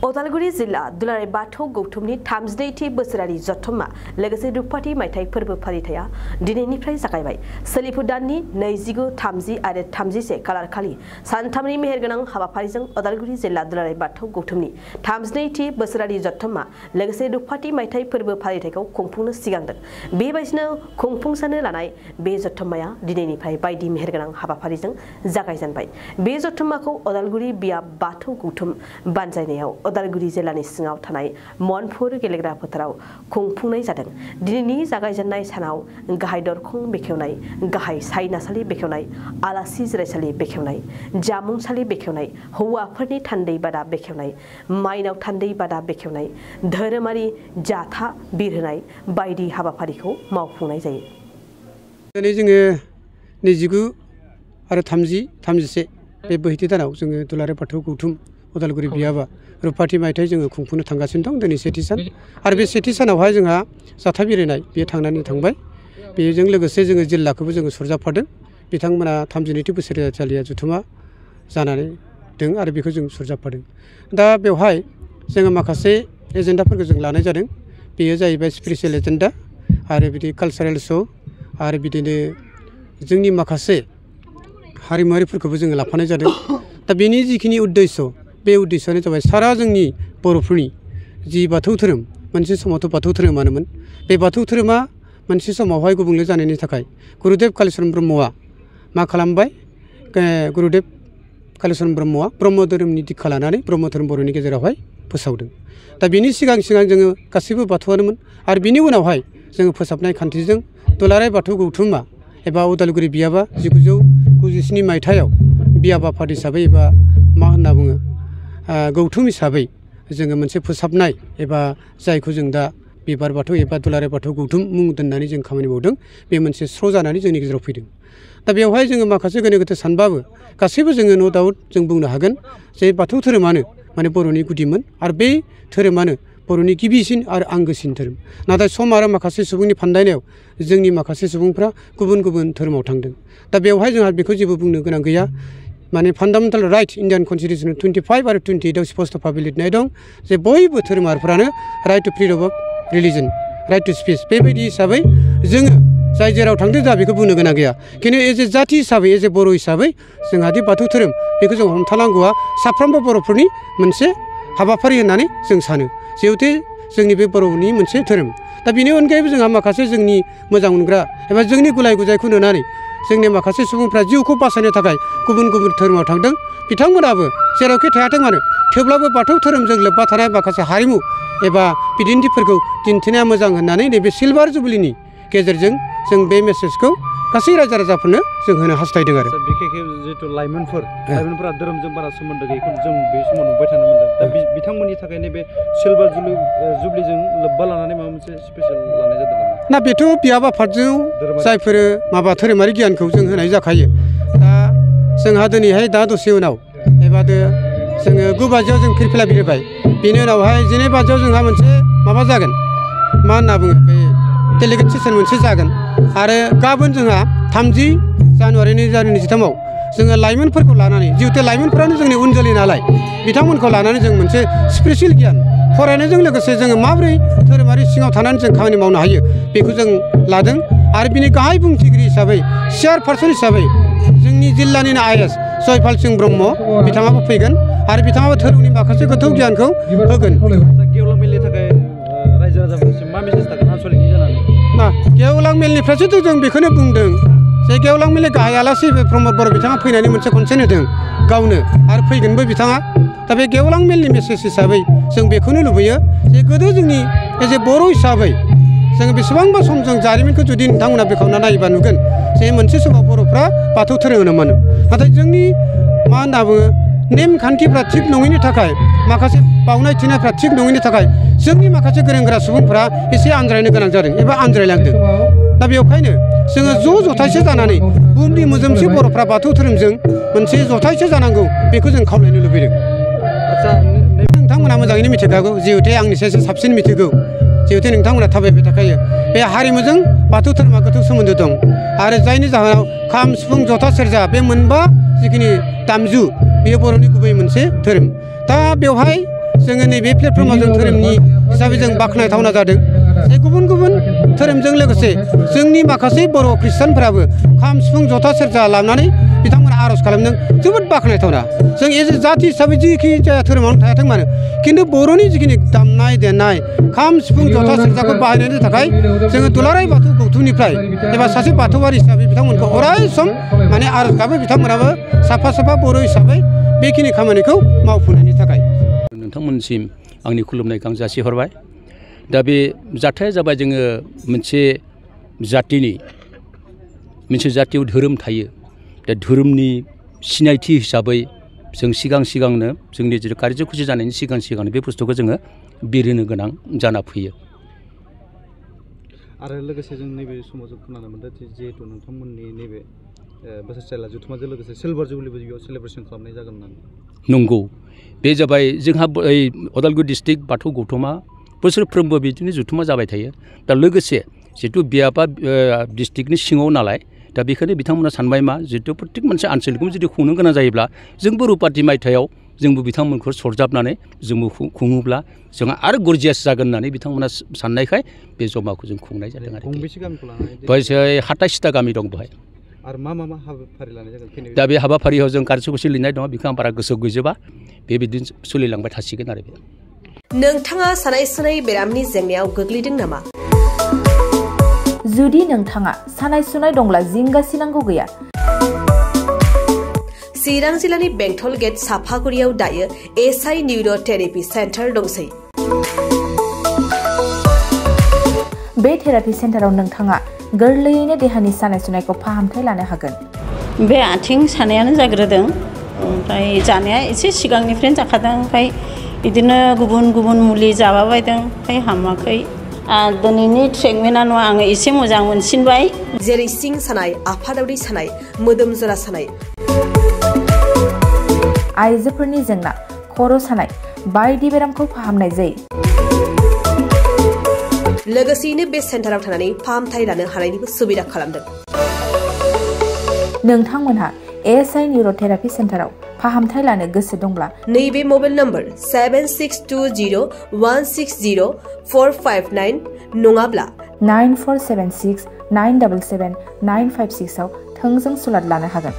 उदालगुरि जिल्ला दुलाराय बाथौ गौथुमनि 32थि बोसोरारि जथुम्मा लोगोसे रुपपाथि मायथाइ फोरबो फालिथाया दिनैनिफ्राय जागायबाय। सोलिफु दाननि 29, 30 आरो 31 खालार खालि सानथामनि मेहेरगोनां हाबाफारिजों उदालगुरि जिल्ला दुलाराय बाथौ गौथुमनि 32थि बोसोरारि जथुम्मा लोगोसे रुपपाथि मायथाइ फोरबो फालिथायखौ खुंफुंनो सिगांदों। बेबायदिनो खुंफुंसानो लानाय बे जथुम्माया दिनैनिफ्राय बायदि मेहेरगोनां हाबाफारिजों जागायजेनबाय। बे जथुम्माखौ उदालगुरि बियाब बाथौ गौथुम बानजायनायाव उदालगुरि जिल्लानि सिङाव थानाय मनपुर गेलेग्रा फोथाराव खुंफुंनाय जादों। दिनैनि जागायजेननाय सानाव गाहाय दरखं बेखेवनाय, गाहाय सायनासालि बेखेवनाय, आलासि जिरायसालि बेखेवनाय, जामुंसालि बेखेवनाय, हौवाफोरनि थान्दै बादा बेखेवनाय, माइनाव थान्दै बादा बेखेवनाय, धोरोमारि जाथा बिरहोनाय बायदि हाबाफारिखौ मावफुंनाय जायो। दिनै जोङो 29 आरो 30, 31 बे बोहैथि दानाव जोङो दुलाराय बाथौ गौथुम उदालगुरि बियाबा रुपपाथि मायथाइ जोङो खुंफुंनो थांगासिनो दं। दिनै सेथि सान आरो बे सेथि सानावहाय जोंहा जाथा बिरहोनाय बेयो थांनानै थांबाय। बेजों लोगोसे जोङो जिल्लाखौबो जोङो सरजाबफादों। बिथांमोना 32थि बोसोरारिया जथुम्मा जानानै दं आरो बेखौ जों सरजाबफादों। दा बेवहाय जोङो माखासे एजेन्डाफोरखौ जों लानाय जादों। बेयो जाहैबाय स्पिरिचुवेल एजेन्डा आरो बिदि कालचारेल श' आरो बिदिनो जोंनि माखासे हारिमुआरिफोरखौबो जोङो लाफानाय जादों। दा बेनि जिखिनि उद्देश्य बे उद्देश्यआनो जाबाय सारा जोंनि बर'फोरनि जि बाथौ धोरोम, मोनसे समावथ' बाथौ धोरोमानोमोन। बे बाथौ धोरोमा मोनसे समावहाय गुबुंले जानायनि थाखाय गुरुदेव कालिचरन ब्रह्मआ मा खालामबाय? गुरुदेव कालिचरन ब्रह्मआ ब्रह्म धोरोमनि दिक्षा लानानै ब्रह्म धोरोम बर'नि गेजेरावहाय फोसावदों। दा बेनि सिगां जोङो गासैबो बाथौआनोमोन आरो बिनि उनावहाय जोङो फोसाबनाय खान्थिजों दुलाराय बाथौ गौथुमा एबा उदालगुरि बियाबा 1997 मायथाइयाव बियाब आफाद हिसाबै एबा मा होनना बुङो गौथुम हिसाबै जोङो मोनसे फोसाबनाय एबा जायखौ जों दा बिबार बाथौ एबा दुलाराय बाथौ गौथुम मुं दोननानै जों खामानि मावदों। बे मोनसे स्र' जानानै जोंनि गेजेराव फैदों। दा बेवहाय जोङो माखासे गोनो गोथो सानबाबो गासैबो जोङो न' डाउट जों बुंनो हागोन जे बाथौ धोरोमानो माने बर'नि गुदिमोन आरो बे धोरोमानो बर'नि गिबिसिन आरो आंगोसिन धोरोम। नाथाय सम आरो माखासे सुबुंनि फान्दायनायाव जोंनि माखासे सुबुंफ्रा गुबुन गुबुन धोरोमाव थांदों। दा बेवहाय जोंहा बेखौ जेबो बुंनो गोनां गैया। माने फान्डामेन्टेल राइट इन्डियान कनस्टिटिउसन 25 आरो 28आव स्पष्ट भाबै लिरनाय दं जे बयबो धोरोमारिफोरानो right to freedom of religion, right to speech. बेबायदि हिसाबै जोङो जाय जेराव थांदों जोंहा बेखौ बुंनो गोनां गैया। खिन्थु एज ए जाथि हिसाबै, एज ए बर' हिसाबै जोंहादि बाथौ धोरोम बेखौ जों हमथानांगौआ साफ्रोमबो बर'फोरनि मोनसे हाबाफारि होननानै जों सानो। जिहेथु जोंनि बे बर'नि मोनसे धोरोम। दा बेनि अनगायैबो जोंहा माखासे जोंनि मोजां मोनग्रा एबा जोंनि गुलाय गुजायखौ नुनानै जोंनि माखासे सुबुंफ्रा जिउखौ बासायनो थाखाय गुबुन गुबुन धोरोमाव थांदों। बिथांमोनाबो जेरावखि थायाथों मानो थेवब्लाबो बाथौ धोरोमजों लोब्बा थानाय माखासे हारिमु एबा बिदिन्थिफोरखौ दिन्थिनाया मोजां होननानै नैबे सिलभार जुबलिनि गेजेरजों जों बे मेसेजखौ गासै रायजो राजाफोरनो जों होनो हास्थायदों आरो बिखेखे जिहेतु लाइमोनफोरा धोरोमजों बारा सोमोन्दो गैयैखौ जों बे समाव नुबाय थानो मोनदों। दा बिथांमोननि थाखाय नैबे सिलभार जुबलिजों लोब्बा लानानै माबा मोनसे स्पेसियेल लानाय जादों नामा? ना बेथ' बियाब आफादजों जायफोर माबा धोरोमारि गियानखौ जों होनाय जाखायो। दा जोंहा दिनैहाय दा दसे उनाव एबा जोङो 9 बाजियाव जों फिरफिला बिरबाय। बेनि उनावहाय 12 बाजियाव जोंहा मोनसे माबा जागोन, मा होनना बुङो, बे डेलिगेट सेसन मोनसे जागोन। आरो गाबोन जोंहा 30 जानुवारि 2023आव जोङो लाइमोनफोरखौ लानानै, जिहेतु लाइमोनफ्रानो जोंनि उन जोलै नालाय, बिथांमोनखौ लानानै जों मोनसे स्पिरिचुवेल गियान फरायनायजों लोगोसे जोङो माबोरै धोरोमारि सिङाव थानानै जों खामानि मावनो हायो बेखौ जों लादों। आरो बिनि गाहाय बुंथिगिरि हिसाबै, चेयार पार्सन हिसाबै जोंनि जिल्लानिनो आइएस जयपाल सिंह ब्रह्म बिथाङाबो फैगोन आरो बिथाङाबो धोरोमनि माखासे गोथौ गियानखौ होगोन। गेवलां मेलनि थाखाय रायजो राजाफोरसिम मा मेसेज थागोन आनसलिकनि जानानै? गेवलां मेलनिफ्रायसोथ' जों बेखौनो बुंदों जे गेवलां मेलनि गाहाय आलासि प्रमद बर' बिथाङा फैनानै मोनसे कनसेन्ट होदों गावनो आरो फैगोनबो बिथाङा। दा बे गेवलां मेलनि मेसेज हिसाबै जों बेखौनो लुबैयो जे गोदो जोंनि एज ए बर' हिसाबै जोङो बेसेबांबा सम जों जारिमिनखौ जुदि नोंथांमोना बेखेवना नायोबा नुगोन जे मोनसे समाव बर'फ्रा बाथौ धोरोम होनोमोन। नाथाय जोंनि मा होनना बुङो नेमखान्थिफ्रा थिग नङैनि थाखाय, माखासे बावनाय थिनायफ्रा थिग नङैनि थाखाय जोंनि माखासे गोरों गोरा सुबुंफ्रा एसे आनज्रायनो गोनां जादों एबा आनज्रायलांदों। दा बेवहायनो जोङो जथायसे जानानै बुहुमनि मोजोमसे बर'फ्रा बाथौ धोरोमजों मोनसे जथायसे जानांगौ बेखौ जों खावलायनो लुबैदों। आदसा नोंथांमोना मोजाङैनो मिथिखागौ, जिहेथु आंनि सायावसो साबसिन मिथिगौ, जिहेतु नोंथांमोना थाबायबाय थाखायो। बे हारिमुजों बाथौ धोरोमा गोथौ सोमोन्दो दं आरो जायनि जाहोनाव खाम, सिफुं, जथा, सेरजा बे मोनबा जिखिनि दामजु बेयो बर'नि गुबै मोनसे धोरोम। दा बेवहाय जोङो नैबे प्लेटफर्माव जों धोरोमनि हिसाबै जों बाख्नायथावना जादों। गुबुन गुबुन धोरोमजों लोगोसे जोंनि माखासे बर' ख्रिस्टानफोराबो खाम सिफुं जथा सेरजा लानानै बिथांमोना आर'ज खालामदों, जोबोद बाख्नायथावना। जों एज ए जाथि हिसाबै जिखि जाया धोरोमावनो थायाथों मानो, खिन्थु बर'नि जिखिनि दामनाय देनाय खाम सिफुं जथा सेरजाखौ बाहायनायनि थाखाय जोङो दुलाराय बाथौ गौथुमनिफ्राय एबा सासे बाथौआरि हिसाबै बिथांमोनखौ अराय सम माने आर'ज गाबो। बिथांमोनाबो साफा साफा बर' हिसाबै बेखिनि खामानिखौ मावफुंनायनि थाखाय नोंथांमोनसिम आंनि खुलुमनायखौ आं जासिहरबाय। दा बे जाथाया जाबाय जोङो मोनसे जातियाव धोरोम थायो। दा धोरोमनि सिनायथि हिसाबै जों सिगांनो जोंनि जिथु कार्यकुसि जानायनि सिगांनो बे बुस्थुखौ जोङो बिरहोनो गोनां जाना फैयो। आरो लोगोसे जों नैबे समाव जों खोनानो मोनदों जिहेतु नोंथांमोननि नैबे बोसोरसेला जथुम्माजों लोगोसे सिलभार जुबलिबो बेयाव सेलेब्रेसन खालामनाय जागोन होननानै। नंगौ, बे जाबाय जोंहा उदालगुरि डिस्ट्रिक्ट बाथौ गौथुमा बोसोरफ्रोमबो बिदिनो जथुम्मा जाबाय थायो। दा लोगोसे जिहेतु बियाबा डिस्ट्रिक्टनि सिङाव नालाय, दा बेखायनो बिथांमोना सानबाय मा जिहेतु प्रत्येक मोनसे आनसलिकखौ जुदि खुंनो गोनां जायोब्ला जोंबो रुपाथि मायथाइयाव जोंबो बिथांमोनखौ सरजाबनानै जोंबो खुङोब्ला जोंहा आरो गरजियास जागोन होननानै बिथांमोना साननायखाय बे जमाखौ जों खुंनाय जादों आरो। गंबेसे गामिखौ लानानै? बेवहाय 27टा गामि दं बेवहाय। आरो मा हाबाफारि लानाय जागोन? दा बे हाबाफारियाव जों कार्यकुसि लिरनाय दङ, बेखौ आं बारा गोसोआव गैजोबा। बेबायदिनो सोलिलांबाय थासिगोन आरो बे। नोंथाङा सानाय सुनाय बेरामनि जेंनायाव गोग्लैदों नामा? जुदि नोंथाङा सानाय सुनाय दंब्ला जिंगासिनांगौ गैया। चिरां जिल्लानि बेंटल गेट साफागुरियाव दायो एसआइ निउर' थेरापि सेन्टार दंसै। बे थेरापि सेन्टाराव नोंथाङा गोरलैयैनो देहानि सानाय सुनायखौ फाहामथाय लानो हागोन। बे आथिं सानायानो जाग्रोदों, ओमफ्राय जानाया एसे सिगांनिफ्रायनो जाखादों, ओमफ्राय बिदिनो गुबुन मुलि जाबाबायदों, ओमफ्राय हामाखै। दिनैनि ट्रिटमेन्टआ आङो एसे मोजां मोनसिनबाय। जेरै सिं सानाय, आफादावरि सानाय, मोदोम जरा सानाय, आइजोफोरनि जेंना, खर' सानाय बायदि बेरामखौ फाहामनाय जायो। लोगोसेयैनो बे सेन्टाराव थानानै फाहामथाय लानो हानायनिबो सुबिदा खालामदों। नोंथांमोनहा एसआइ निउर' थेरापि सेन्टाराव फाहामथाय लानो गोसो दंब्ला नैबे मबाइल नम्बर 7620160459 नङाब्ला 9476977956 आव थोंजों सुलाद लानो हागोन।